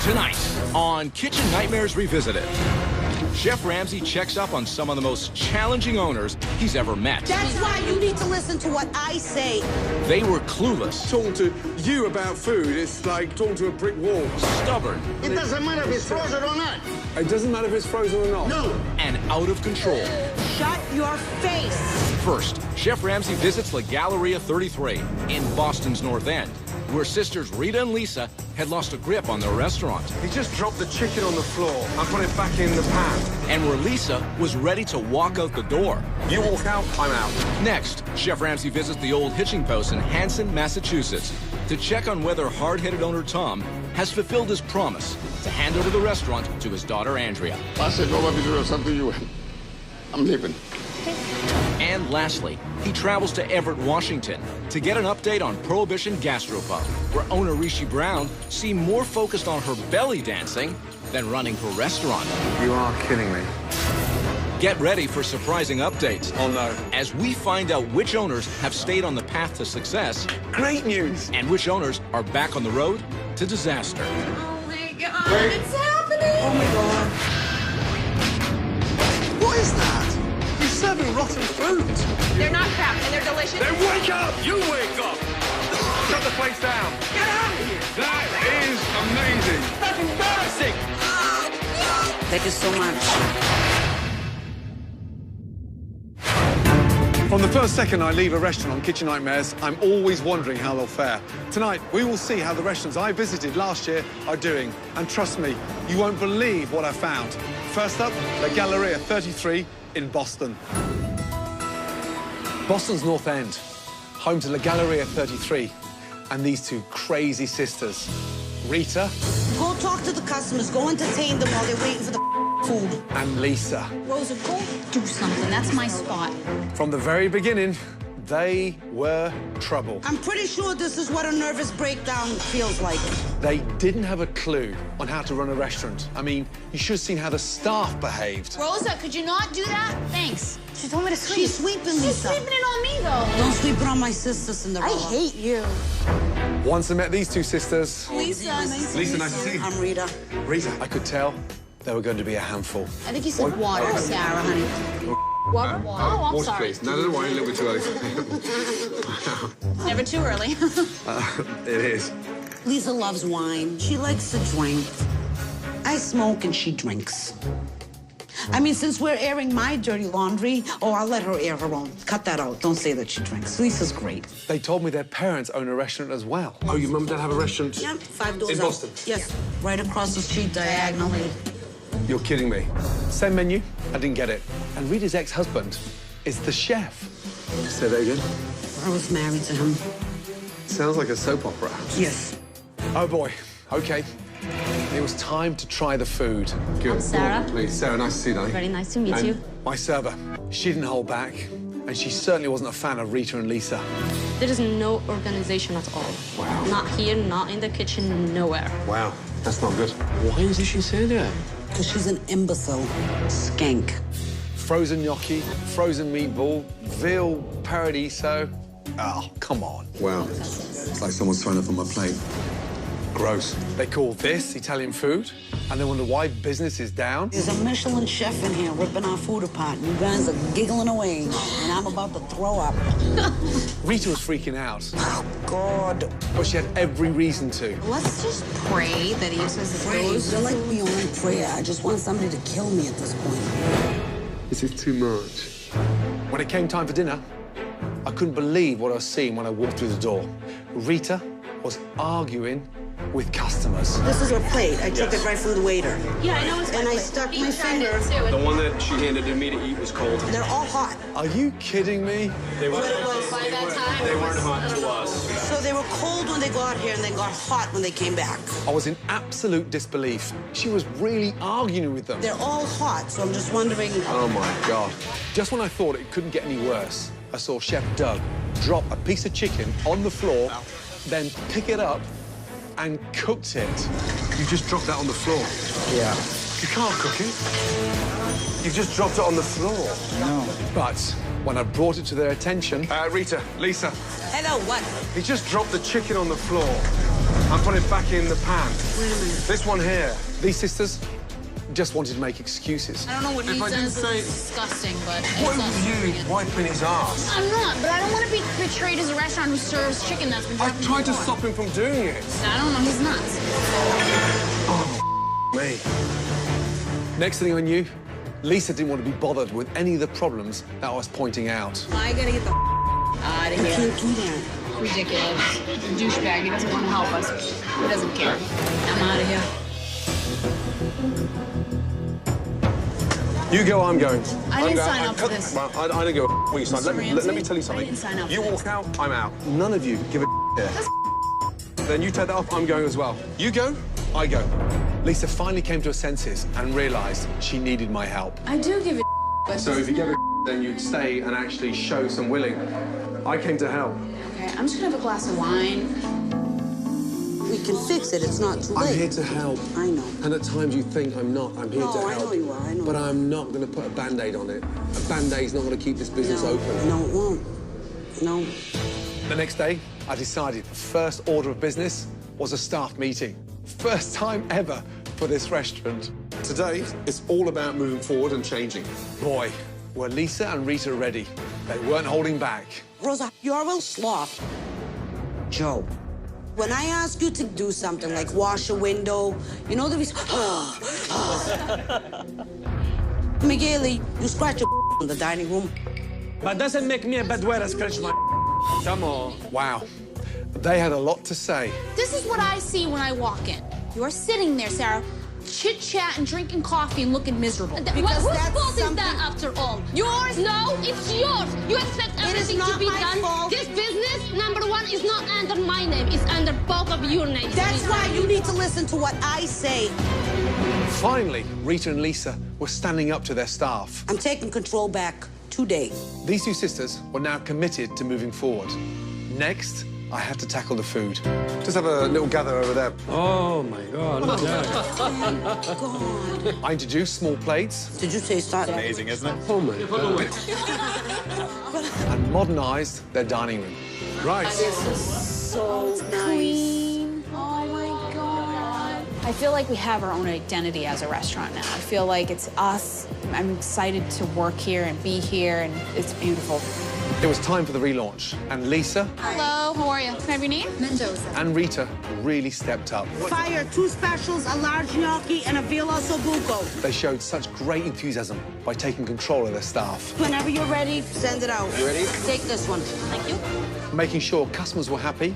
Tonight on Kitchen Nightmares Revisited, Chef Ramsay checks up on some of the most challenging owners he's ever met. That's why you need to listen to what I say. They were clueless. Talking to you about food, it's like talking to a brick wall. Stubborn. It doesn't matter if it's frozen or not. It doesn't matter if it's frozen or not. No. And out of control. Shut your face. First, Chef Ramsay visits La Galleria 33 in Boston's North End, where sisters Rita and Lisa had lost a grip on their restaurant. He just dropped the chicken on the floor and put it back in the pan. And where Lisa was ready to walk out the door. You walk out, I'm out. Next, Chef Ramsay visits the old hitching post in Hanson, Massachusetts, to check on whether hard-headed owner Tom has fulfilled his promise to hand over the restaurant to his daughter Andrea. I said, no, let me do something you. I'm leaving. And lastly, he travels to Everett, Washington to get an update on Prohibition Gastropub, where owner Rishi Brown seemed more focused on her belly dancing than running her restaurant. You are kidding me. Get ready for surprising updates. Oh, no. As we find out which owners have stayed on the path to success. Great news. And which owners are back on the road to disaster. Oh, my God. It's happening. Oh, my God. What is that? You're serving rotten food. They're not crap, and they're delicious. Then wake up! You wake up! Shut the place down. Get out of here. That is amazing. That's embarrassing! Thank you so much. From the first second I leave a restaurant on Kitchen Nightmares, I'm always wondering how they'll fare. Tonight, we will see how the restaurants I visited last year are doing. And trust me, you won't believe what I found. First up, La Galleria 33 in Boston. Boston's North End, home to La Galleria 33, and these two crazy sisters. Rita. Go talk to the customers. Go entertain them while they're waiting for the food. And Lisa. Rosa, go do something. That's my spot. From the very beginning, they were trouble. I'm pretty sure this is what a nervous breakdown feels like. They didn't have a clue on how to run a restaurant. I mean, you should have seen how the staff behaved. Rosa, could you not do that? Thanks. She told me to sweep. She's sweeping, Lisa. She's sweeping it on me, though. Don't sweep it on my sister, Cinderella. I hate you. Once I met these two sisters, Lisa, nice Lisa, nice to see you. I'm Rita. Rita, I could tell they were going to be a handful. I think you said water, Sarah, honey. Water? Oh, I'm sorry. Please. No, why a little bit too early. Never too early. It is. Lisa loves wine. She likes to drink. I smoke and she drinks. I mean, since we're airing my dirty laundry, I'll let her air her own. Cut that out. Don't say that she drinks. Lisa's great. They told me their parents own a restaurant as well. Oh, your mum and dad have a restaurant? Yep, 5 doors in out. Boston? Yes, right across the street diagonally. You're kidding me. Same menu? I didn't get it. And Rita's ex-husband is the chef. Say that again? I was married to him. Sounds like a soap opera. Yes. Oh, boy. Okay. It was time to try the food. Good. I'm Sarah. Please, Sarah, nice to see you, darling. Very nice to meet you. My server. She didn't hold back, and she certainly wasn't a fan of Rita and Lisa. There is no organization at all. Wow. Not here, not in the kitchen, nowhere. Wow, that's not good. Why is she saying that? Because she's an imbecile. Skank. Frozen gnocchi, frozen meatball, veal paradiso. Oh, come on. Wow. It's like someone's thrown up on my plate. Gross. They call this Italian food, and they wonder why business is down. There's a Michelin chef in here ripping our food apart. You guys are giggling away, and I'm about to throw up. Rita was freaking out, Oh, God. but she had every reason to. Let's just pray that he says it Praise. They're like beyond prayer. I just want somebody to kill me at this point. This is too much. When it came time for dinner, I couldn't believe what I was seeing when I walked through the door. Rita was arguing with customers. This is her plate. I took it right from the waiter. Yeah, I know it's And I stuck my finger. The one that she handed to me to eat was cold. They're all hot. Are you kidding me? They weren't, By that time, they weren't hot to us. So they were cold when they got here, and they got hot when they came back. I was in absolute disbelief. She was really arguing with them. They're all hot, so I'm just wondering. Oh, my God. Just when I thought it couldn't get any worse, I saw Chef Doug drop a piece of chicken on the floor, then pick it up and cooked it. You just dropped that on the floor? Yeah. You can't cook it. You just dropped it on the floor. No. But when I brought it to their attention... Rita, Lisa. Hello, what? He just dropped the chicken on the floor. I'm putting it back in the pan. Wait a minute. This one here. These sisters just wanted to make excuses. I don't know what he If I didn't does say- is disgusting, but What it's was you wiping his ass? I'm not, but I don't want to be portrayed as a restaurant who serves chicken that's been I dropped in tried to the stop him from doing it. I don't know, he's nuts. Me. Next thing I knew, Lisa didn't want to be bothered with any of the problems that I was pointing out. I gotta get the out of You here. can't do that. Ridiculous. Douchebag, he doesn't want to help us. He doesn't care. I'm out of here. You go, I'm going. I didn't sign up for this. Well, I didn't go where you signed. Let me Ramsey, tell you I something. didn't sign up You for walk this. out, I'm out. None of you give a here. Then you take that off, I'm going as well. You go, I go. Lisa finally came to her senses and realised she needed my help. I do give a but So if you gave a then you'd stay and actually show some willing. I came to help. Okay, I'm just gonna have a glass of wine. We can fix it. It's not too late. I'm here to help. I know. And at times you think I'm not. I'm here No, to help. I know you are. I know. But I'm not going to put a Band-Aid on it. A Band-Aid's not going to keep this business No. open. No, it won't. No. The next day, I decided the first order of business was a staff meeting. First time ever for this restaurant. Today, it's all about moving forward and changing. Boy, were Lisa and Rita ready. They weren't holding back. Rosa, you're a real sloth. Joe, when I ask you to do something like wash a window, you know the reason. Miguel, you scratch your in the dining room. But doesn't make me a bad way to scratch my Come on. Wow, they had a lot to say. This is what I see when I walk in. You're sitting there, Sarah, chit-chatting, drinking coffee, and looking miserable. Because Whose that's fault is something- that after all? Yours? No, it's yours. You expect everything to not be my done. fault. This business, number one, is not under my name. It's under both of your names. That's why you need to listen to what I say. Finally, Rita and Lisa were standing up to their staff. I'm taking control back today. These two sisters were now committed to moving forward. Next, I had to tackle the food. Just have a little gather over there. Oh, my God. Look at that. God. I introduced small plates Did you taste that? Amazing, isn't it? Oh, my God. and modernised their dining room. Right. So Clean. Oh my God. I feel like we have our own identity as a restaurant now. I feel like it's us. I'm excited to work here and be here, and it's beautiful. It was time for the relaunch, and Lisa Hello, how are you? Can I have your name? Mendoza. and Rita really stepped up. Fire 2 specials, a large gnocchi, and a villa sobuco. They showed such great enthusiasm by taking control of their staff, Whenever you're ready, send it out. You ready? Take this one. Thank you. making sure customers were happy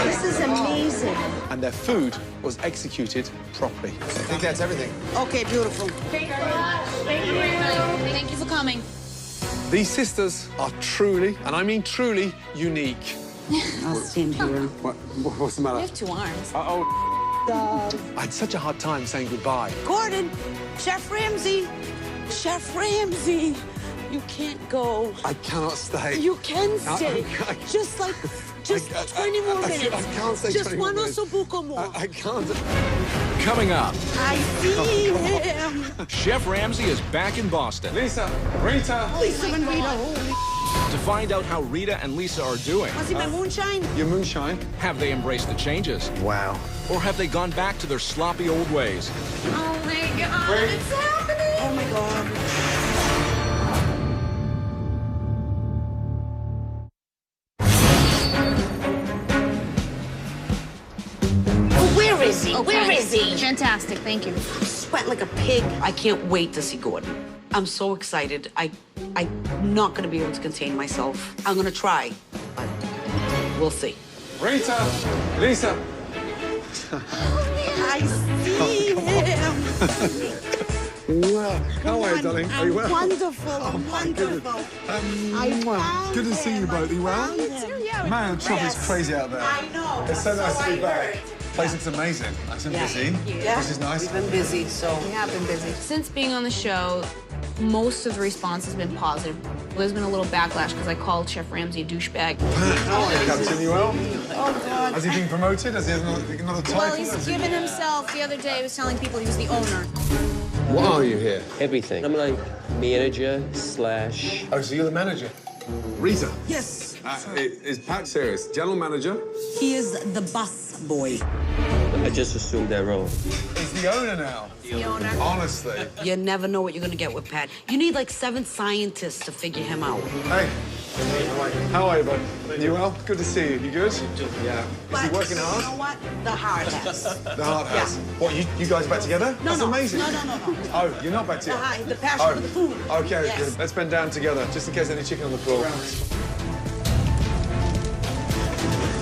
This is amazing. and their food was executed properly. I think that's everything. Okay, beautiful. Thank you for coming. These sisters are truly, and I mean truly, unique. I'll stand here. What's the You matter? have 2 arms. I had such a hard time saying goodbye. Gordon, Chef Ramsay. Chef Ramsay. You can't go. I cannot stay. You can I- stay. I- Just 20 more minutes. I can't stay Just 20 more one minutes. ossobuco more. I can't. Coming up, I see him. Chef Ramsay is back in Boston Lisa, Rita. Lisa and Rita, holy. to find out how Rita and Lisa are doing. Was it my moonshine? Your moonshine. Have they embraced the changes? Wow. Or have they gone back to their sloppy old ways? Oh my God, it's happening. Oh my God. Where is he? Where is he? Fantastic, thank you. Sweating like a pig. I can't wait to see Gordon. I'm so excited. I'm not gonna be able to contain myself. I'm gonna try, but we'll see. Rita, Lisa. I see him. Wow. How are you, darling? Are you well? Wonderful. Oh, my goodness. I Good to see you both. Are you well? Man, trouble is crazy out there. I know. It's so nice to be back. heard. Place looks amazing. Nice and busy. Yeah. This is nice. We've been busy, so. We have been busy. Since being on the show, most of the response has been positive. There's been a little backlash because I called Chef Ramsay a douchebag. Captain, you well? Oh, God. Has he been promoted? Has he had another title? Well, he's given himself, the other day, he was telling people he was the owner. What are you here? Everything. I'm like manager slash. Oh, so you're the manager? Rita. Yes. Is Pat serious? General manager? He is the bus boy. I just assumed that role. He's the owner now. The owner. Honestly. You never know what you're gonna get with Pat. You need like 7 scientists to figure him out. Hey. How are you, bud? You well? Good to see you. You good? Yeah. Is he working hard? You know what? The hard has. The heart has. Yeah. What, you guys back together? No, That's amazing. No. Oh, you're not back together? The passion for the food. Okay, Yes. good. Let's bend down together, just in case any chicken on the floor.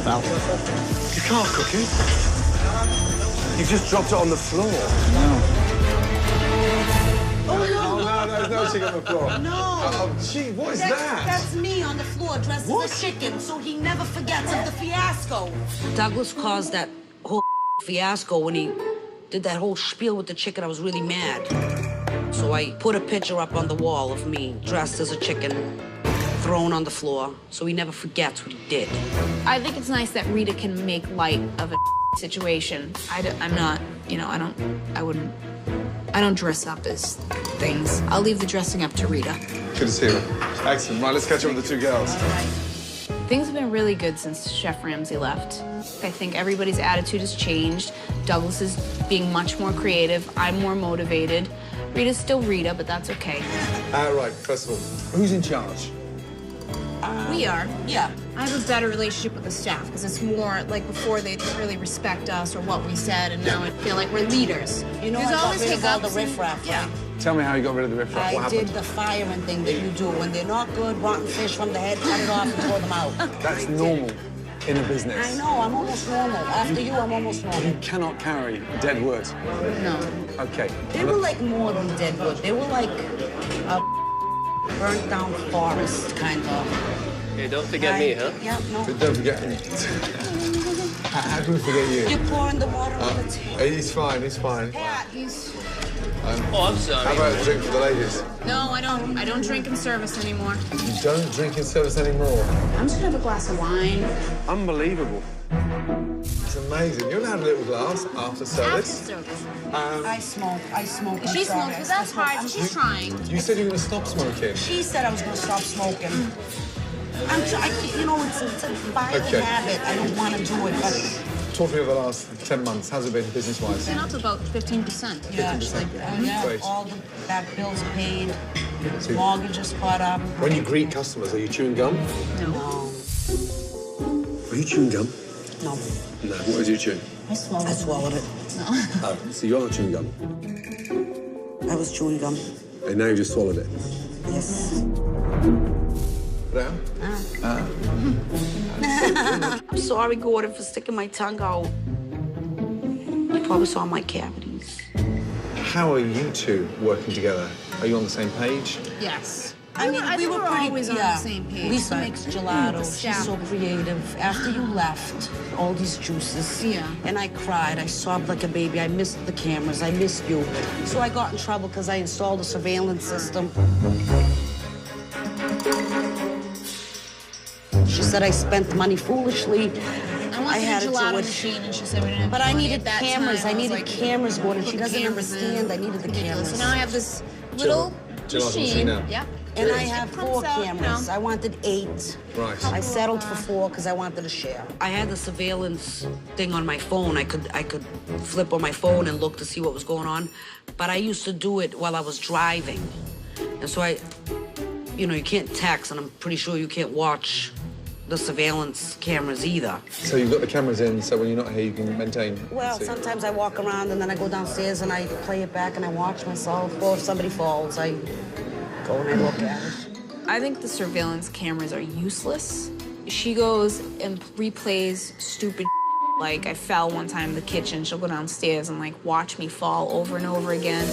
Well, You can't cook it. You've just dropped it on the floor. Oh, no, there's no chicken on the floor. No. Oh, gee, what is that? That's me on the floor dressed as a chicken, so he never forgets of the fiasco. Douglas caused that whole fiasco when he did that whole spiel with the chicken. I was really mad. So I put a picture up on the wall of me dressed as a chicken, thrown on the floor, so he never forgets what he did. I think it's nice that Rita can make light of a situation. I'm not, you know, I don't dress up as things. I'll leave the dressing up to Rita. Good to see you. Excellent. Right, let's catch up with the two girls. Things have been really good since Chef Ramsay left. I think everybody's attitude has changed. Douglas is being much more creative. I'm more motivated. Rita's still Rita, but that's okay. Right, first of all, who's in charge? We are. Yeah. I have a better relationship with the staff because it's more like before they didn't really respect us or what we said, and now I feel like we're leaders. You know, There's I got always rid of all the hiccups and- riffraff, Yeah. right? Tell me how you got rid of the riffraff. What I did happened? the firing thing that you do. When they're not good, rotten fish from the head, cut it off and throw them out. That's normal in a business. I know, I'm almost normal. After you, I'm almost normal. You cannot carry dead wood. No. Okay. They were like more than deadwood. They were like a burnt down forest, kind of. hey, don't forget me, huh? Yeah, no. But don't forget me. How can we forget you? You're pouring the water on the table. He's fine, he's fine. Pat, he's... Oh, I'm sorry. How about a drink for the ladies? No, I don't. I don't drink in service anymore. You don't drink in service anymore. I'm just gonna have a glass of wine. Unbelievable. It's amazing. You're allowed a little glass after service. service. I smoke. I'm She sorry. smokes, but that's hard. She's trying. You said you were going to stop smoking. She said I was gonna stop smoking. You know, it's a bad Okay. habit. I don't want to do it, but... Talk to me over the last 10 months. How's it been business-wise? Been up to about 15%. Yeah, 15%. yeah, Great. all the back bills paid, mortgage is caught up. When you greet customers, are you chewing gum? No, Are you chewing gum? no. No. What is you chewing? I swallowed it. Oh, so you are chewing gum. I was chewing gum. And now you just swallowed it. Yes. Down? I'm sorry, Gordon, for sticking my tongue out. You probably saw my cavities. How are you two working together? Are you on the same page? Yes. I mean, I we think were we're pretty, always on the same page. Lisa but makes gelato. the She's staff- so creative. After you left, all these juices. Yeah. And I cried. I sobbed like a baby. I missed the cameras. I missed you. So I got in trouble because I installed a surveillance system. She said I spent money foolishly. I wanted had a to do gelato it. machine, and she said we didn't have But the I money needed at that cameras. time. I was needed like, cameras, Gordon. put She doesn't cameras in. understand. I needed the Ridiculous. cameras. So now I have this little Gelato machine machine. now. Yep. And I It have comes 4 out, cameras. you know. I wanted 8. Right. I settled for 4 because I wanted to share. I had the surveillance thing on my phone. I could flip on my phone and look to see what was going on. But I used to do it while I was driving. And so you can't text, and I'm pretty sure you can't watch the surveillance cameras either. So you've got the cameras in, so when you're not here, you can maintain. Well, see. sometimes I walk around and then I go downstairs and I play it back and I watch myself. Or if somebody falls, I go and I look at it. I think the surveillance cameras are useless. She goes and replays stupid like I fell one time in the kitchen. She'll go downstairs and like watch me fall over and over again.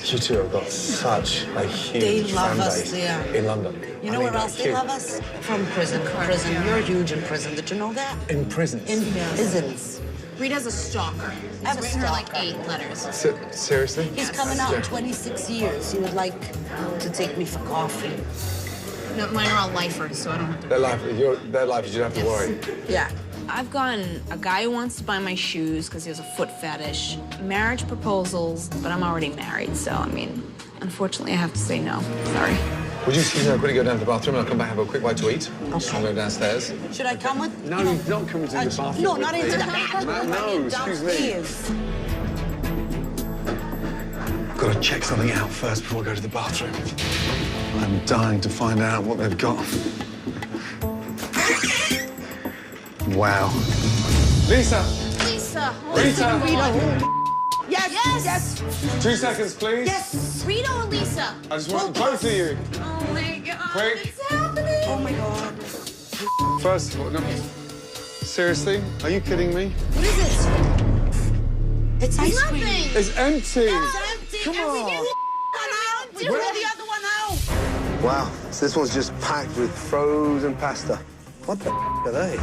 You two have got such a huge They love fan us base there. in London. You know where else they love us? From prison. Prison. You're huge in prison. Did you know that? In prisons? In prisons. Rita has a stalker. I have a He's written her like stalker. 8 letters. Seriously? He's coming out in 26 years. He would like to take me for coffee. No, mine are all lifers, so I don't have to. Their life, you don't have to worry. Yeah. I've gotten a guy who wants to buy my shoes because he has a foot fetish, marriage proposals, but I'm already married, so I mean, unfortunately I have to say no. Sorry. Would you excuse me? I'll quickly go down to the bathroom and I'll come back and have a quick bite to eat. Okay. I'll go downstairs. Should I come with? No, you're not coming to the bathroom. No, with not me. into the bathroom. No, excuse me. Downstairs. I've got to check something out first before I go to the bathroom. I'm dying to find out what they've got. Wow. Lisa! Lisa. Rita! Yes. 2 seconds, please. Yes. Rita or Lisa? I just want both of you. Oh my God. Quick. It's happening. Oh my God. First of all, no. Seriously? Are you kidding me? What is it? It's ice cream. Nothing. It's empty. It's empty. Come And we on. get one out. We threw the other one out. Wow, so this one's just packed with frozen pasta. What the are they?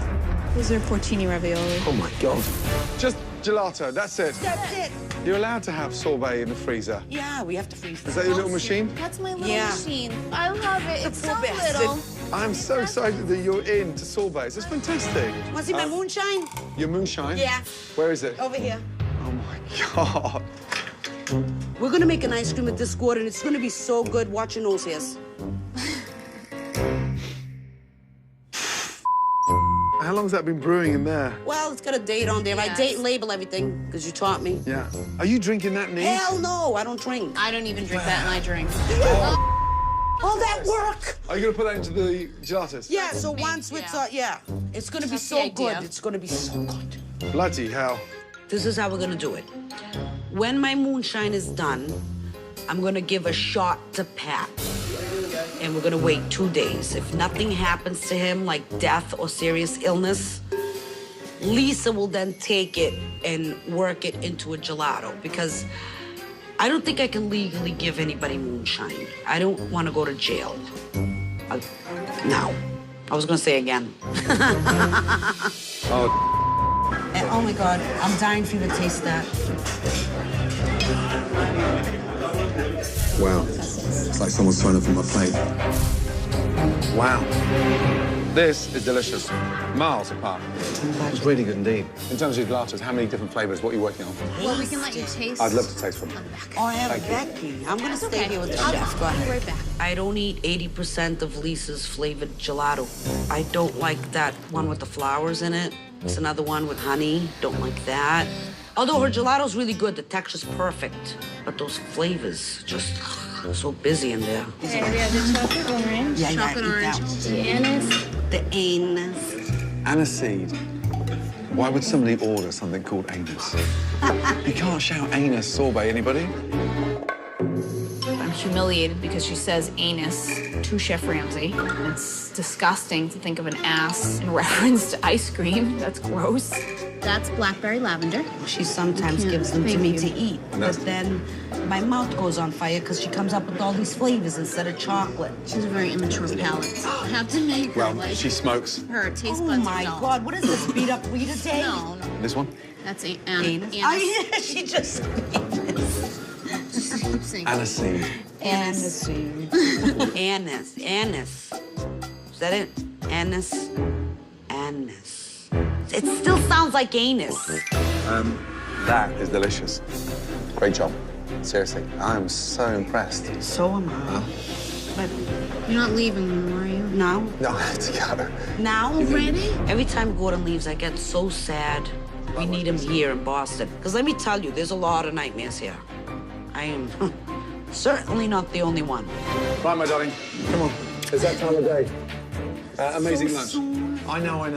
These are porcini ravioli. Oh my God. Just gelato, that's it. That's it. You're allowed to have sorbet in the freezer. Yeah, we have to freeze. Is that your little machine? That's my little Yeah. machine. I love it. It's so best. little. I'm so excited that you're into sorbets. It's fantastic. Want to see my moonshine? Your moonshine? Yeah. Where is it? Over here. Oh my God. We're gonna make an ice cream with this squad, and it's gonna be so good. Watch your nose hairs. How long's that been brewing in there? Well, it's got a date on there. I Yes. date and label everything because you taught me. Yeah. Are you drinking that neat? Hell no, I don't drink. I don't even drink that, and I drink. All that work. Are you going to put that into the gelatos? Yeah. So once it's it's gonna be That's so the idea. good. It's gonna be so good. Bloody hell. This is how we're gonna do it. When my moonshine is done, I'm gonna give a shot to Pat. And we're gonna wait 2 days. If nothing happens to him, like death or serious illness, Lisa will then take it and work it into a gelato because I don't think I can legally give anybody moonshine. I don't want to go to jail. No. I was gonna say again. Oh my God, I'm dying for you to taste that. Wow. It's like someone's thrown it from my plate. Wow. This is delicious. Miles apart. It's really good indeed. In terms of gelatos, how many different flavors? What are you working on? Well, we can let you taste. I'd love to taste from it. Oh, I have Becky. I'm gonna stay here with the I'll chef. Go be ahead. right back. I don't eat 80% of Lisa's flavored gelato. I don't like that one with the flowers in it. It's another one with honey. Don't like that. Although her gelato's really good, the texture's perfect. But those flavors, just so busy in there. Okay, we have the chocolate orange. Yeah, chocolate eat orange. that. The anise. The anise. Aniseed. Why would somebody order something called anus? You can't shout anus sorbet, anybody? I'm humiliated because she says anus to Chef Ramsay. It's disgusting to think of an ass in reference to ice cream. That's gross. That's blackberry lavender. She sometimes Yeah, gives them to thank me you. to eat. But then my mouth goes on fire because she comes up with all these flavors instead of chocolate. She has a very immature palate. I have to make her Well, like she smokes. her taste Oh buds my are dull. God, what is this, beat up Rita Day? No, no. This one? That's Anus? anise. Oh, yeah, she just Just keep saying. Aniseed. Aniseed. Anise. Is that it? Anise. Anise. It still sounds like anus. That is delicious. Great job. Seriously, I'm so impressed. So am I. But You're not leaving, are you? now? No, I have to go. Now? Already? Every time Gordon leaves, I get so sad. We need him here in Boston. Because let me tell you, there's a lot of nightmares here. I am certainly not the only one. Right, my darling. Come on. It's that time of day. Amazing lunch. soon. I know. You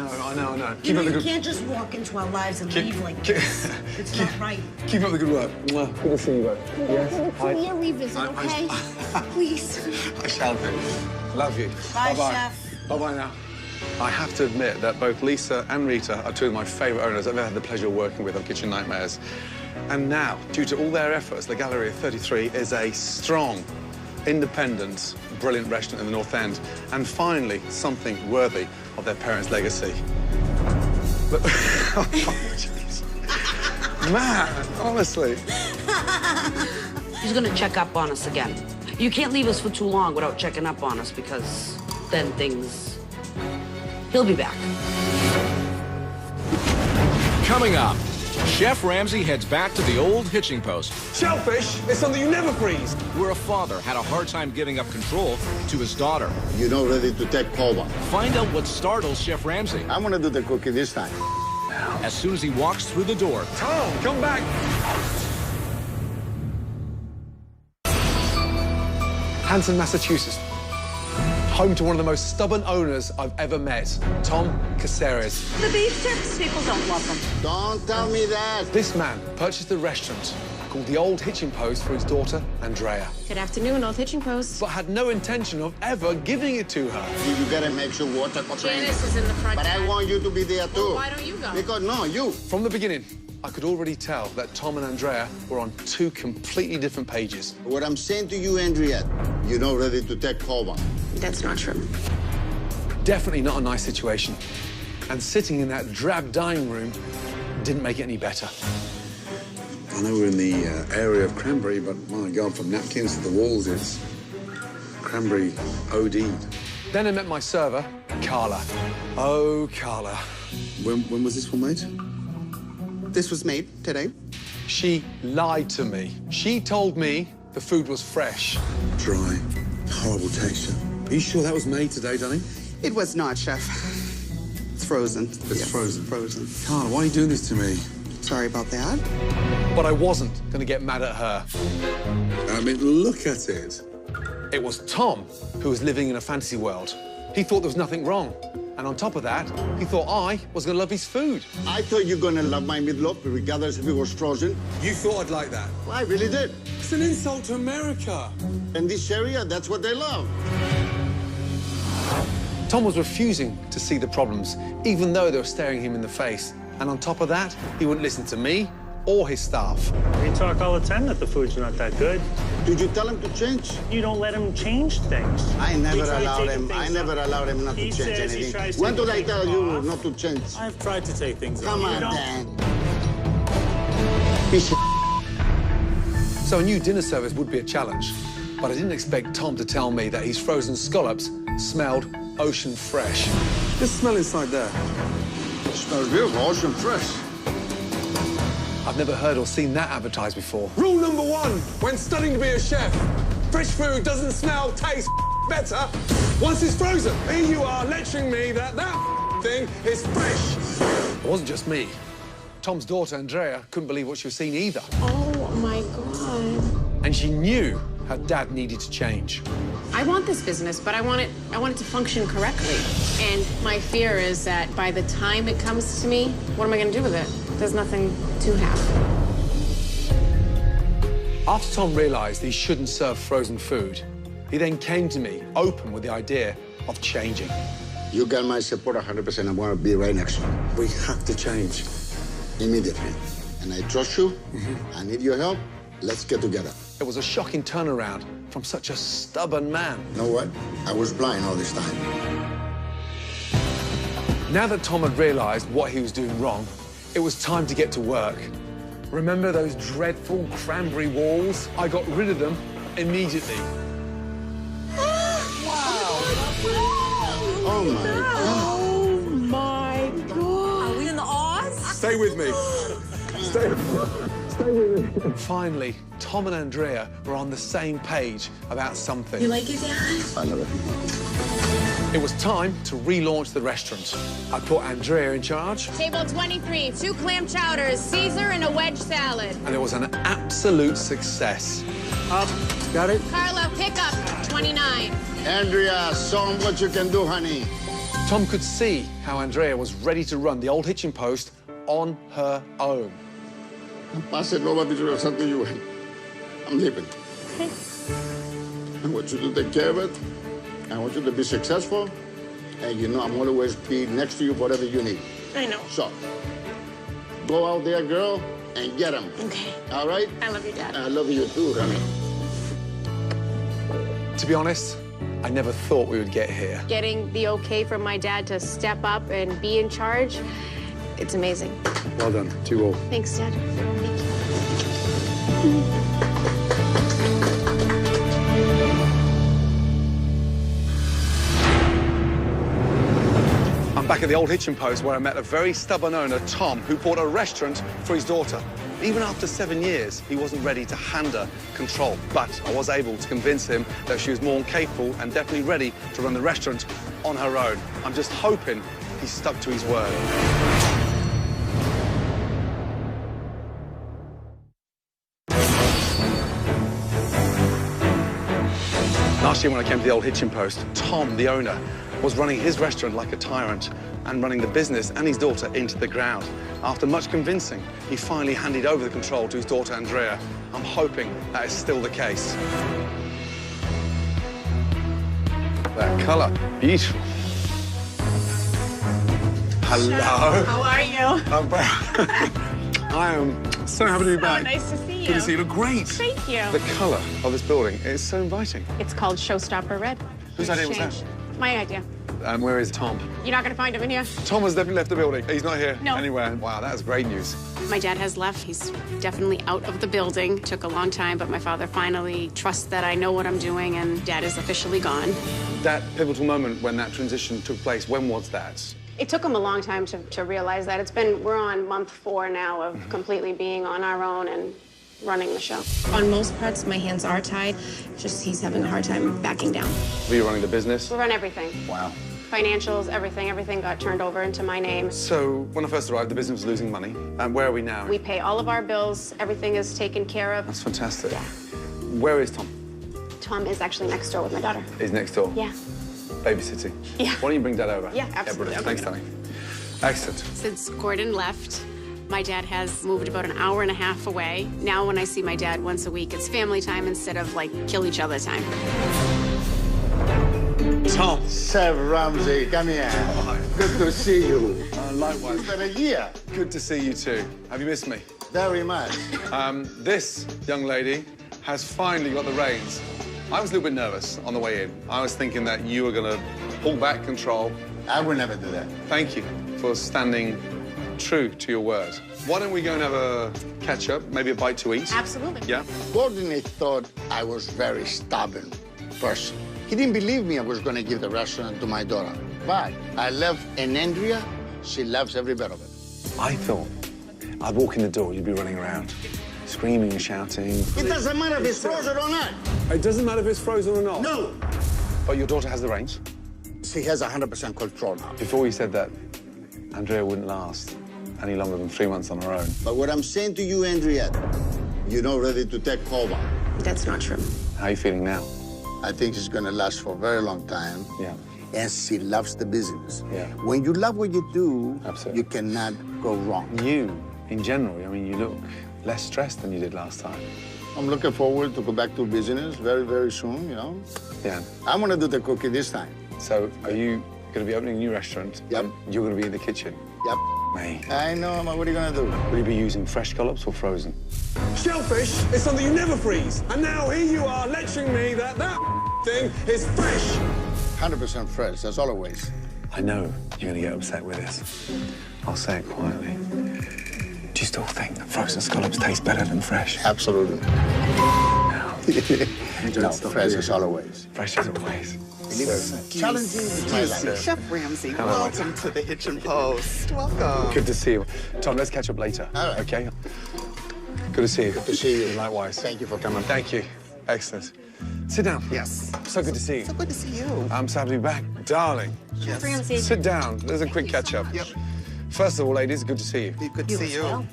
Keep know, up the you good... can't just walk into our lives and Keep- leave like keep- this. It's not right. Keep up the good work. Mwah. Good to see you both. Yes? Can we revisit, okay? Please. I shall do. Love you. Bye, Bye-bye. Chef. Bye-bye now. I have to admit that both Lisa and Rita are two of my favourite owners I've ever had the pleasure of working with on Kitchen Nightmares. And now, due to all their efforts, the Gallery of 33 is a strong, independent, brilliant restaurant in the North End. And finally, something worthy of their parents' legacy. But, oh, jeez. Man, honestly. He's gonna check up on us again. You can't leave us for too long without checking up on us because then things... He'll be back. Coming up, Chef Ramsay heads back to the old hitching post, Shellfish is something you never freeze. where a father had a hard time giving up control to his daughter. You're not ready to take over. Find out what startles Chef Ramsay I'm gonna do the cooking this time. as soon as he walks through the door. Tom, come back. Hanson, Massachusetts. Home to one of the most stubborn owners I've ever met, Tom Caceres. The beef tips, people don't love them. Don't tell me that. This man purchased a restaurant called the Old Hitching Post for his daughter, Andrea, Good afternoon, Old Hitching Post. but had no intention of ever giving it to her. You gotta make sure water contains. Janice is in the front. But I want you to be there too. Well, why don't you go? Because no, you. From the beginning, I could already tell that Tom and Andrea were on two completely different pages. What I'm saying to you, Andrea, you're not ready to take over. That's not true. Definitely not a nice situation. And sitting in that drab dining room didn't make it any better. I know we're in the area of Cranberry, but my God, from napkins to the walls, it's Cranberry OD'd. Then I met my server, Carla. Oh, Carla. When was this one made? This was made today. She lied to me. She told me the food was fresh. Dry, horrible texture. Are you sure that was made today, Danny? It was not, Chef. It's frozen. It's frozen. Frozen. Carla, why are you doing this to me? Sorry about that. But I wasn't going to get mad at her. I mean, look at it. It was Tom who was living in a fantasy world. He thought there was nothing wrong. And on top of that, he thought I was going to love his food. I thought you're gonna love my meatloaf, regardless if it was frozen. You thought I'd like that? Well, I really did. It's an insult to America. In this area, that's what they love. Tom was refusing to see the problems, even though they were staring him in the face. And on top of that, he wouldn't listen to me or his staff. We talk all the time that the food's not that good. Did you tell him to change? You don't let him change things. I never We try allowed taking him. I things never out. allowed him not He to change says he anything. tries When to did I take tell them you off. not to change? I've tried to take things Come out. on, You Dan. So I knew dinner service would be a challenge, but I didn't expect Tom to tell me that his frozen scallops smelled ocean fresh. This smell inside there. It smells beautiful, ocean fresh. I've never heard or seen that advertised before. Rule number one, when studying to be a chef, fresh food doesn't smell, taste better once it's frozen. Here you are lecturing me that thing is fresh. It wasn't just me. Tom's daughter, Andrea, couldn't believe what she was seeing either. Oh, my God. And she knew her dad needed to change. I want this business, but I want it to function correctly. And my fear is that by the time it comes to me, what am I going to do with it? There's nothing to have. After Tom realized he shouldn't serve frozen food, he then came to me, open with the idea of changing. You got my support 100%. I'm gonna be right next to you. We have to change. Immediately. And I trust you. I need your help. Let's get together. It was a shocking turnaround from such a stubborn man. You know what? I was blind all this time. Now that Tom had realized what he was doing wrong, it was time to get to work. Remember those dreadful cranberry walls? I got rid of them immediately. Oh, my God. Oh, my God. Are we in the Oz? Stay with me. Stay with me. Finally, Tom and Andrea were on the same page about something. You like it, Dad? I love it. It was time to relaunch the restaurant. I put Andrea in charge, Table 23, 2 clam chowders, Caesar, and a wedge salad. and it was an absolute success. Got it? Carlo, pick up 29. Andrea, show 'em what you can do, honey. Tom could see how Andrea was ready to run the Old Hitching Post on her own. Pass it over to something you. I'm leaving. Okay. I want you to take care of it. I want you to be successful. And you know I'm always be next to you, whatever you need. I know. So, go out there, girl, and get them. Okay. All right? I love you, Dad. I love you too, honey. To be honest, I never thought we would get here. Getting the okay from my dad to step up and be in charge, it's amazing. Well done to you all. Thanks, Dad. Thank you. I'm back at the old Hitchin Post where I met a very stubborn owner, Tom, who bought a restaurant for his daughter. Even after 7 years, he wasn't ready to hand her control. But I was able to convince him that she was more than capable and definitely ready to run the restaurant on her own. I'm just hoping he stuck to his word. Last year when I came to the old Hitchin Post, Tom, the owner, was running his restaurant like a tyrant and running the business and his daughter into the ground. After much convincing, he finally handed over the control to his daughter, Andrea. I'm hoping that is still the case. That colour, beautiful. Hello. How are you? I'm back. I am so happy to be back. Nice to see you. Good to see you. Look great. Thank you. The colour of this building is so inviting. It's called Showstopper Red. Whose idea was that? My idea. Where is Tom? You're not going to find him in here? Tom has definitely left the building. He's not here No. anywhere. Wow, that's great news. My dad has left. He's definitely out of the building. Took a long time, but my father finally trusts that I know what I'm doing, and Dad is officially gone. That pivotal moment when that transition took place, when was that? It took him a long time to realize that. We're on month 4 now of completely being on our own and running the show. On most parts, my hands are tied. Just he's having a hard time backing down. Were you running the business? We run everything. Wow. Financials, everything got turned over into my name. So when I first arrived, the business was losing money. And where are we now? We pay all of our bills. Everything is taken care of. That's fantastic. Yeah. Where is Tom? Tom is actually next door with my daughter. He's next door? Yeah. Babysitting? Yeah. Why don't you bring Dad over? Yeah, absolutely. Yeah, brilliant. Thanks, darling. Excellent. Since Gordon left, my dad has moved about an hour and a half away. Now when I see my dad once a week, it's family time instead of, like, kill each other time. Tom. Chef Ramsay, come here. Good to see you. Likewise. It's been a year. Good to see you too. Have you missed me? Very much. This young lady has finally got the reins. I was a little bit nervous on the way in. I was thinking that you were going to pull back control. I would never do that. Thank you for standing true to your word. Why don't we go and have a catch-up, maybe a bite to eat? Absolutely. Yeah? Gordon thought I was very stubborn person. He didn't believe me I was going to give the restaurant to my daughter. But I left, and Andrea, she loves every bit of it. I thought I'd walk in the door, you'd be running around, screaming and shouting. It doesn't matter if it's frozen or not. It doesn't matter if it's frozen or not? No. But your daughter has the reins? She has 100% control now. Before you said that, Andrea wouldn't last any longer than 3 months on her own. But what I'm saying to you, Andrea, you're not ready to take over. That's not true. How are you feeling now? I think she's going to last for a very long time. Yeah. And she loves the business. Yeah. When you love what you do, Absolutely. you cannot go wrong. You, in general, I mean, you look less stressed than you did last time. I'm looking forward to go back to business very, very soon, you know. Yeah. I'm going to do the cooking this time. So, are you going to be opening a new restaurant? Yep. And you're going to be in the kitchen? Yep. Mate. I know, but what are you going to do? Will you be using fresh scallops or frozen? Shellfish is something you never freeze. And now here you are lecturing me that thing is fresh. 100% fresh, as always. I know you're going to get upset with this. I'll say it quietly. Do you still think that frozen scallops taste better than fresh? Absolutely. No. No, fresh as always. Fresh as always. Challenging is my life. Chef Ramsay, Hello. welcome to the Hitchin Post. Welcome. Good to see you. Tom, let's catch up later. All right. Okay? Good to see you. Good to see you. Likewise. Thank you for coming. Thank you. Excellent. Sit down. Yes. So good to see you. So good to see you. I'm so happy to be back. Darling. Yes. Ramsay. Sit down. There's a quick catch-up. Yep. First of all, ladies, good to see you. Good to see you.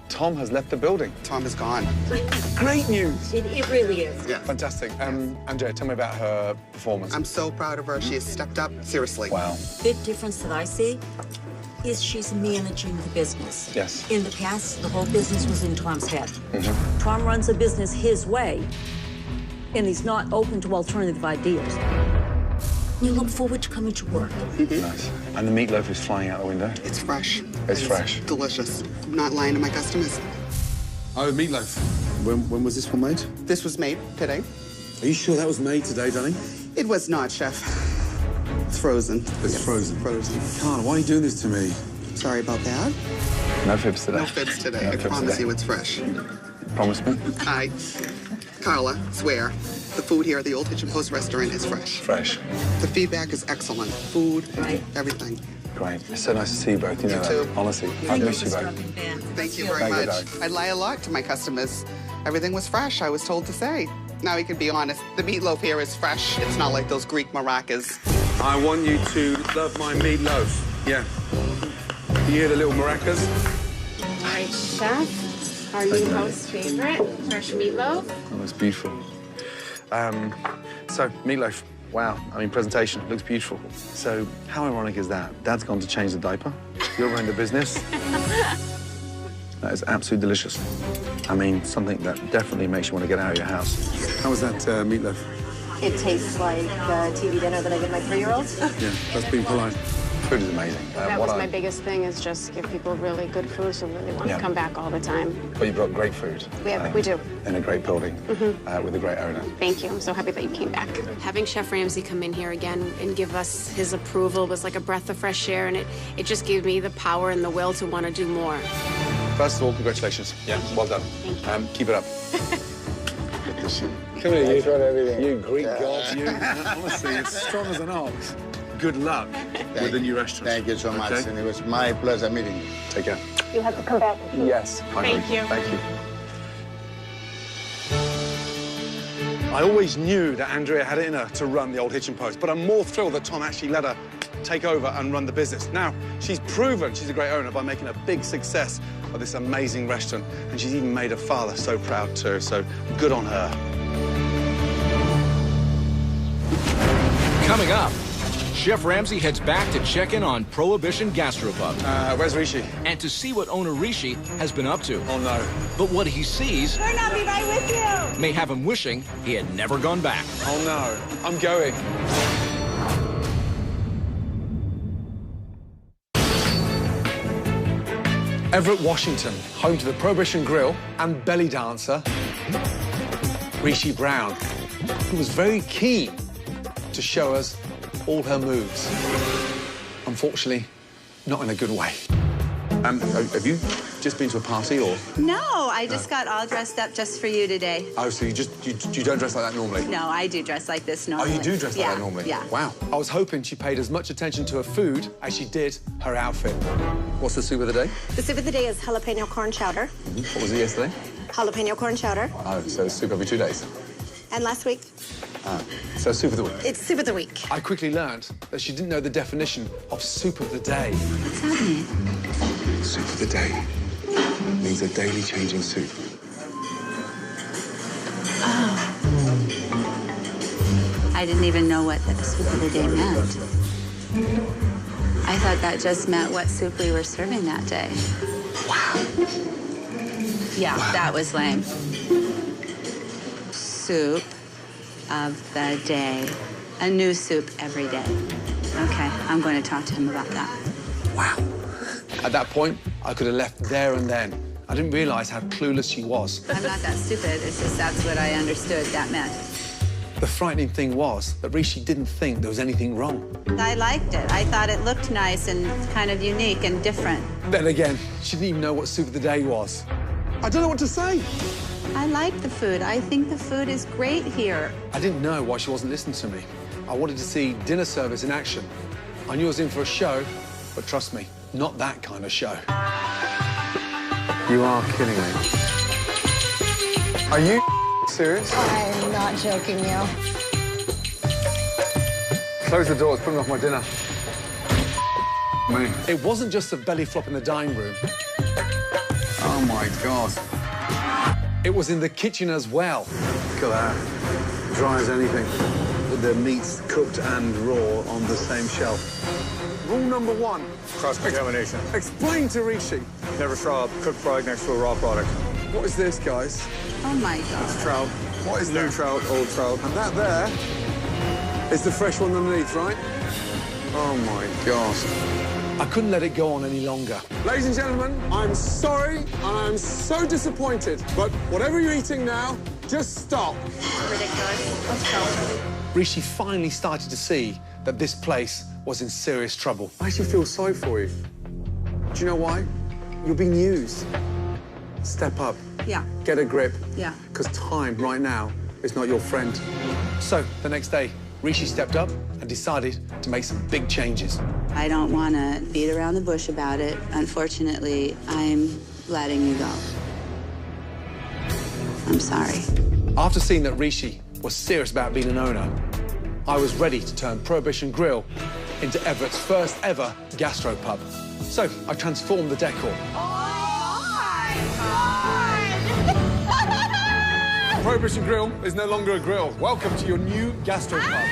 Tom has left the building. Tom is gone. Great news. It really is. Yeah. Fantastic. Andrea, tell me about her performance. I'm so proud of her. She has stepped up, seriously. Wow. Big difference that I see is she's managing the business. Yes. In the past, the whole business was in Tom's head. Tom runs a business his way, and he's not open to alternative ideas. You look forward to coming to work. Nice. And the meatloaf is flying out the window? It's fresh. It's fresh. Delicious. I'm not lying to my customers. Oh, meatloaf. When was this one made? This was made today. Are you sure that was made today, darling? It was not, Chef. It's frozen. It's frozen. Frozen. Carla, why are you doing this to me? Sorry about that. No fibs today. No fibs today. No I fibs promise today. you it's fresh. Promise me? I, Carla, swear, the food here at the Old Hitchin Post restaurant is fresh. Fresh. The feedback is excellent. Food, everything. Great. It's so nice to see you both. You know that. too. Honestly, I've missed you both. Thank you very Thank you, much. I lie a lot to my customers. Everything was fresh, I was told to say. Now we can be honest. The meatloaf here is fresh. It's not like those Greek maracas. I want you to love my meatloaf. Yeah. You hear the little maracas? All right, chef. Are you host's favorite? Fresh meatloaf? Oh, it's beautiful. So, meatloaf. Wow. I mean, presentation looks beautiful. So, how ironic is that? Dad's gone to change the diaper. You're running the business. That is absolutely delicious. I mean, something that definitely makes you want to get out of your house. How was that meatloaf? It tastes like the TV dinner that I give my 3-year-old. Yeah, that's being polite. Food is amazing. That was my biggest thing, is just give people really good food so really want to come back all the time. But you've got great food. We do. In a great building with a great owner. Thank you. I'm so happy that you came back. Having Chef Ramsay come in here again and give us his approval was like a breath of fresh air, and it just gave me the power and the will to want to do more. First of all, congratulations. Yeah, well done. Thank you. Keep it up. Come here, you Greek gods, you. Honestly, it's strong as an ox. Good luck with the new restaurant. Thank you so much, and it was my pleasure meeting you. Take care. You have to come back. Yes. Thank you. Thank you. I always knew that Andrea had it in her to run the old Hitchin Post, but I'm more thrilled that Tom actually let her take over and run the business. Now, she's proven she's a great owner by making a big success of this amazing restaurant, and she's even made her father so proud too, so good on her. Coming up, Chef Ramsay heads back to check in on Prohibition Gastropub. Where's Rishi? And to see what owner Rishi has been up to. Oh, no. But what he sees We're not be right with you. may have him wishing he had never gone back. Oh, no. I'm going. Everett, Washington, home to the Prohibition Grill and belly dancer, Rishi Brown, who was very keen to show us all her moves. Unfortunately, not in a good way. Have you just been to a party, or? No, I just got all dressed up just for you today. Oh, so you don't dress like that normally? No, I do dress like this normally. Oh, you do dress like that normally? Yeah. Wow. I was hoping she paid as much attention to her food as she did her outfit. What's the soup of the day? The soup of the day is jalapeno corn chowder. What was it yesterday? Jalapeno corn chowder. Oh, so soup every 2 days? And last week, So soup of the week? it's soup of the week. I quickly learned that she didn't know the definition of soup of the day. What's that mean? Soup of the day means a daily changing soup. Oh. I didn't even know what the soup of the day meant. I thought that just meant what soup we were serving that day. Wow. Yeah, that was lame. Soup of the day. A new soup every day. Okay, I'm going to talk to him about that. Wow. At that point, I could have left there and then. I didn't realize how clueless she was. I'm not that stupid. It's just that's what I understood that meant. The frightening thing was that Rishi didn't think there was anything wrong. I liked it. I thought it looked nice and kind of unique and different. Then again, she didn't even know what soup of the day was. I don't know what to say. I like the food. I think the food is great here. I didn't know why she wasn't listening to me. I wanted to see dinner service in action. I knew I was in for a show, but trust me, not that kind of show. You are kidding me. Are you serious? I'm not joking, Neil. Close the door, it's putting off my dinner. Me. It wasn't just a belly flop in the dining room. Oh, my God. It was in the kitchen as well. Look at that. Dry as anything. With the meats cooked and raw on the same shelf. Rule number 1. Cross-contamination. Explain to Rishi. Never straw a cooked product next to a raw product. What is this, guys? Oh, my God. It's trout. What is New that? trout, old trout. And that there is the fresh one underneath, right? Oh, my gosh. I couldn't let it go on any longer. Ladies and gentlemen, I'm sorry and I'm so disappointed, but whatever you're eating now, just stop. Ridiculous. Let's go. Rishi finally started to see that this place was in serious trouble. I actually feel sorry for you. Do you know why? You're being used. Step up. Yeah. Get a grip. Yeah. Because time right now is not your friend. So, the next day, Rishi stepped up and decided to make some big changes. I don't want to beat around the bush about it. Unfortunately, I'm letting you go. I'm sorry. After seeing that Rishi was serious about being an owner, I was ready to turn Prohibition Grill into Everett's first ever gastropub. So I transformed the decor. Prohibition Grill is no longer a grill. Welcome to your new gastropub.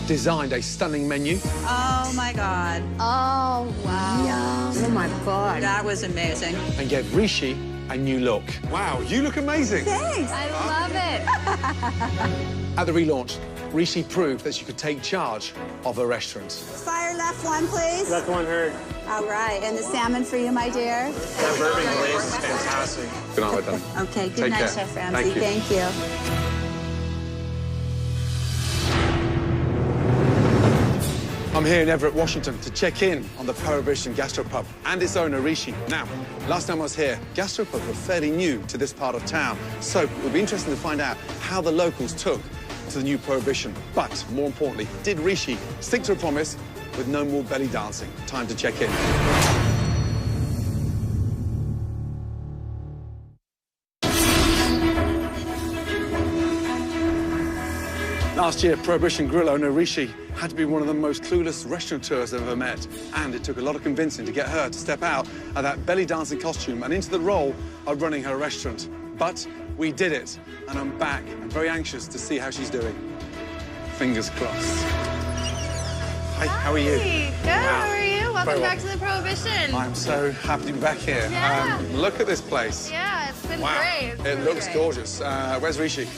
Designed a stunning menu. Oh, my God. Oh, wow. Yum. Oh, my God. That was amazing. And gave Rishi a new look. Wow, you look amazing. Thanks. I love it. At the relaunch, Rishi proved that she could take charge of her restaurant. Fire left one, please. Left one heard. All right, and the salmon for you, my dear. That bourbon glaze is fantastic. Good night, Danny. Okay, good Take night, care. Chef Ramsay. Thank you. Thank you. I'm here in Everett, Washington, to check in on the Prohibition Gastropub and its owner, Rishi. Now, last time I was here, gastropubs were fairly new to this part of town, so it would be interesting to find out how the locals took to the new Prohibition. But, more importantly, did Rishi stick to a promise with no more belly dancing? Time to check in. Last year, Prohibition Grill owner Rishi had to be one of the most clueless restaurateurs I've ever met. And it took a lot of convincing to get her to step out of that belly dancing costume and into the role of running her restaurant. But we did it, and I'm back. I'm very anxious to see how she's doing. Fingers crossed. Hi, how are you? Good, how are you? Welcome Very well. back to the Prohibition. I'm so happy to be back here. Yeah. Look at this place. Yeah, it's been Wow. great. It's It really looks great. gorgeous. Where's Rishi?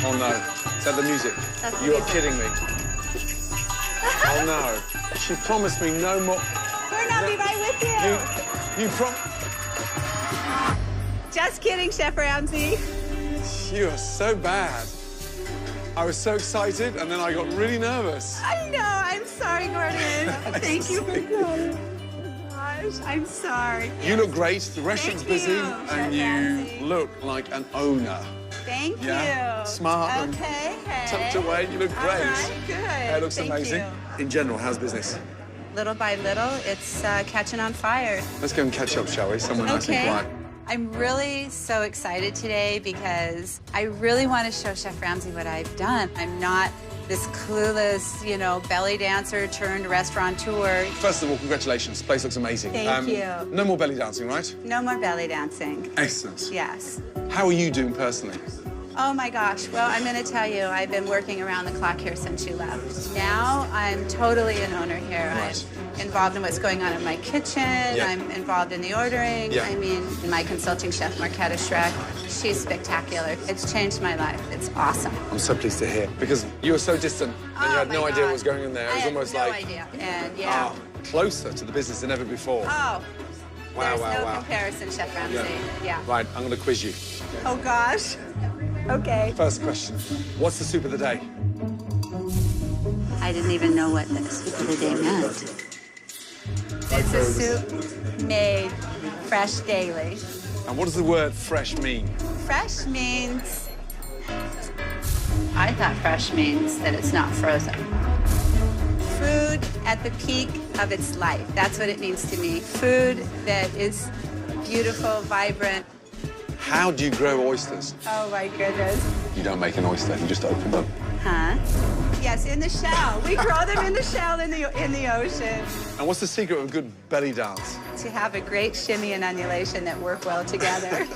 Oh, no. Is that the music? That's the You are music. kidding me. Oh, no. She promised me no more... We're not be right with you. You Just kidding, Chef Ramsay. You are so bad. I was so excited, and then I got really nervous. I know. I'm sorry, Gordon. Thank you for coming. Gosh, I'm sorry. You look great. The restaurant's Thank busy, you, and Chef you Ramsay. look like an owner. Thank Yeah, you. smart and Okay, hey. tucked away. You look All great. right, good. It looks Thank amazing. you. In general, how's business? Little by little, it's catching on fire. Let's go and catch up, shall we? Somewhere nice and quiet. I'm really so excited today because I really want to show Chef Ramsay what I've done. I'm not this clueless, you know, belly dancer turned restaurateur. First of all, congratulations. Place looks amazing. Thank you. No more belly dancing, right? No more belly dancing. Excellent. Yes. How are you doing personally? Oh my gosh. Well, I'm going to tell you, I've been working around the clock here since you left. Now I'm totally an owner here. Right. I'm involved in what's going on in my kitchen. Yeah. I'm involved in the ordering. Yeah. I mean, my consulting chef, Marquetta Schreck, she's spectacular. It's changed my life. It's awesome. I'm so pleased to hear, because you were so distant and you had no idea what was going on there. It was almost I had like no idea. And yeah. closer to the business than ever before. Oh, there's no wow. comparison, Chef Ramsay. Yeah. Right, I'm going to quiz you. Oh gosh. Okay. First question. What's the soup of the day? I didn't even know what the soup of the day meant. It's a soup made fresh daily. And what does the word fresh mean? Fresh means... I thought fresh means that it's not frozen. Food at the peak of its life. That's what it means to me. Food that is beautiful, vibrant. How do you grow oysters? Oh my goodness. You don't make an oyster, you just open them. Huh? Yes, in the shell. We grow them in the shell in the ocean. And what's the secret of a good belly dance? To have a great shimmy and undulation that work well together.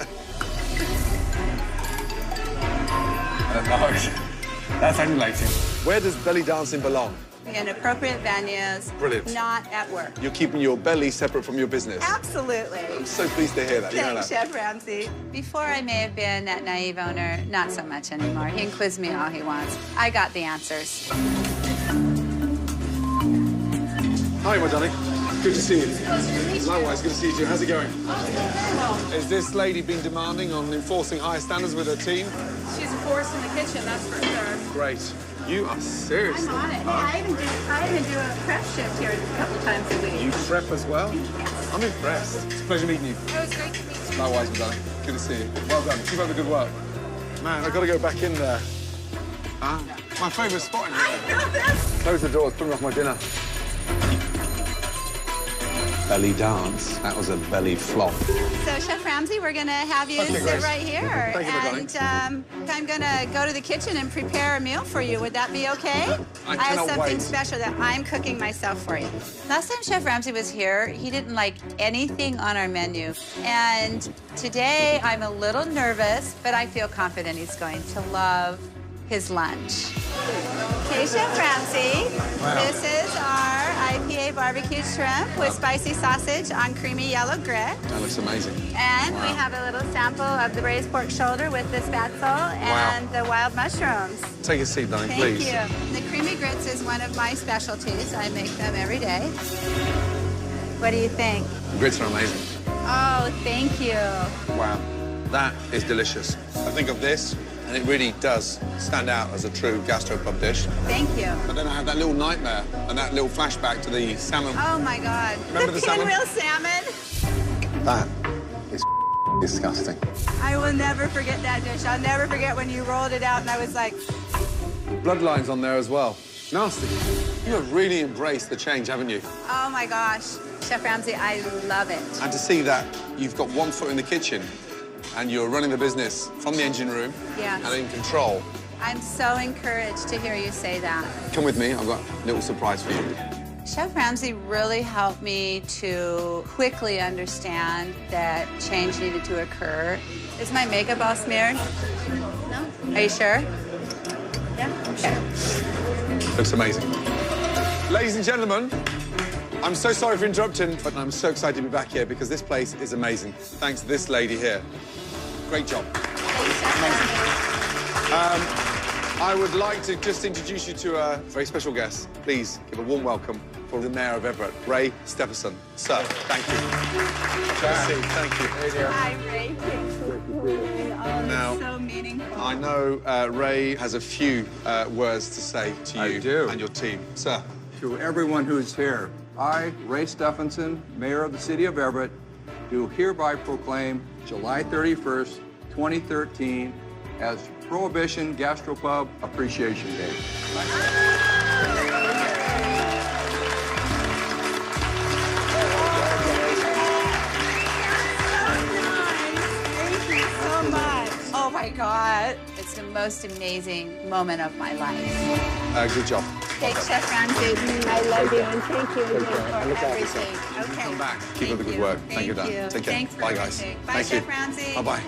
That's emulating. Where does belly dancing belong? In appropriate venues. Brilliant. Not at work. You're keeping your belly separate from your business. Absolutely. I'm so pleased to hear that. You know Thanks, that? Chef Ramsay. Before I may have been that naive owner, not so much anymore. He can quiz me all he wants. I got the answers. Hi, my darling. Good to see you. Likewise, good to see you too. How's it going? Is this lady been demanding on enforcing higher standards with her team? She's a force in the kitchen, that's for sure. Great. You are serious. I'm on it. I even do a prep shift here a couple times a week. You prep as well? I'm impressed. It's a pleasure meeting you. It was great to meet you. Likewise, my darling. Good to see you. Well done. Keep up the good work. Man, I've got to go back in there. My favourite spot in here. I know this! Close the doors, put me off my dinner. Belly dance. That was a belly flop. So, Chef Ramsay, we're going to have you Okay, sit Grace. right here. Thank you, my and I'm going to go to the kitchen and prepare a meal for you. Would that be okay? I have cannot something wait. special that I'm cooking myself for you. Last time Chef Ramsay was here, he didn't like anything on our menu. And today, I'm a little nervous, but I feel confident he's going to love his lunch. Okay, Chef Ramsay, this is our IPA barbecue shrimp with spicy sausage on creamy yellow grit. That looks amazing. And we have a little sample of the braised pork shoulder with the spatzel and the wild mushrooms. Take a seat, darling, Thank please. you. The creamy grits is one of my specialties. I make them every day. What do you think? The grits are amazing. Oh, thank you. Wow. That is delicious. I think of this, and it really does stand out as a true gastropub dish. Thank you. But then I had that little nightmare and that little flashback to the salmon. Oh, my God. Remember the salmon? pinwheel salmon. That is disgusting. I will never forget that dish. I'll never forget when you rolled it out and I was like, Bloodlines on there as well. Nasty. You have really embraced the change, haven't you? oh, my gosh. Chef Ramsay, I love it. And to see that you've got one foot in the kitchen and you're running the business from the engine room Yes. and in control. I'm so encouraged to hear you say that. Come with me, I've got a little surprise for you. Chef Ramsay really helped me to quickly understand that change needed to occur. Is my makeup all smeared? No? Are you sure? Yeah? Okay. Looks amazing. Ladies and gentlemen, I'm so sorry for interrupting, but I'm so excited to be back here because this place is amazing. Thanks to this lady here. Great job. I would like to just introduce you to a very special guest. Please give a warm welcome for the Mayor of Everett, Ray Stephenson. Sir, thank you. Thank you. Hey there. Hi, Ray. Thanks for coming. Oh, Now, that's so meaningful. I know Ray has a few words to say to you I do. and your team. Sir. To everyone who's here, I, Ray Stephenson, Mayor of the City of Everett, do hereby proclaim July 31st, 2013 as Prohibition Gastropub Appreciation Day. Thank you so much. Oh, my God. It's the most amazing moment of my life. Good job. Thanks, Chef Ramsay. I love you, and thank you again for everything. Okay. Come back. Keep up the good work. Thank you, Dan. Take care. Thanks for Bye, guys. everything. Bye, Thank Chef you. Ramsay. Bye-bye.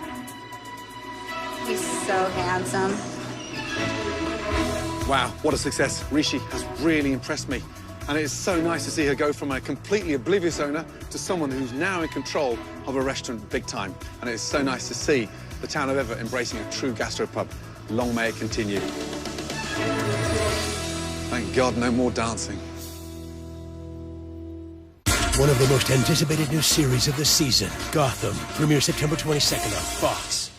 He's so handsome. Wow, what a success. Rishi has really impressed me. And it's so nice to see her go from a completely oblivious owner to someone who's now in control of a restaurant big time. And it's so nice to see the town of Everett embracing a true gastropub. Long may it continue. Thank God, no more dancing. One of the most anticipated new series of the season, Gotham, premieres September 22nd on Fox.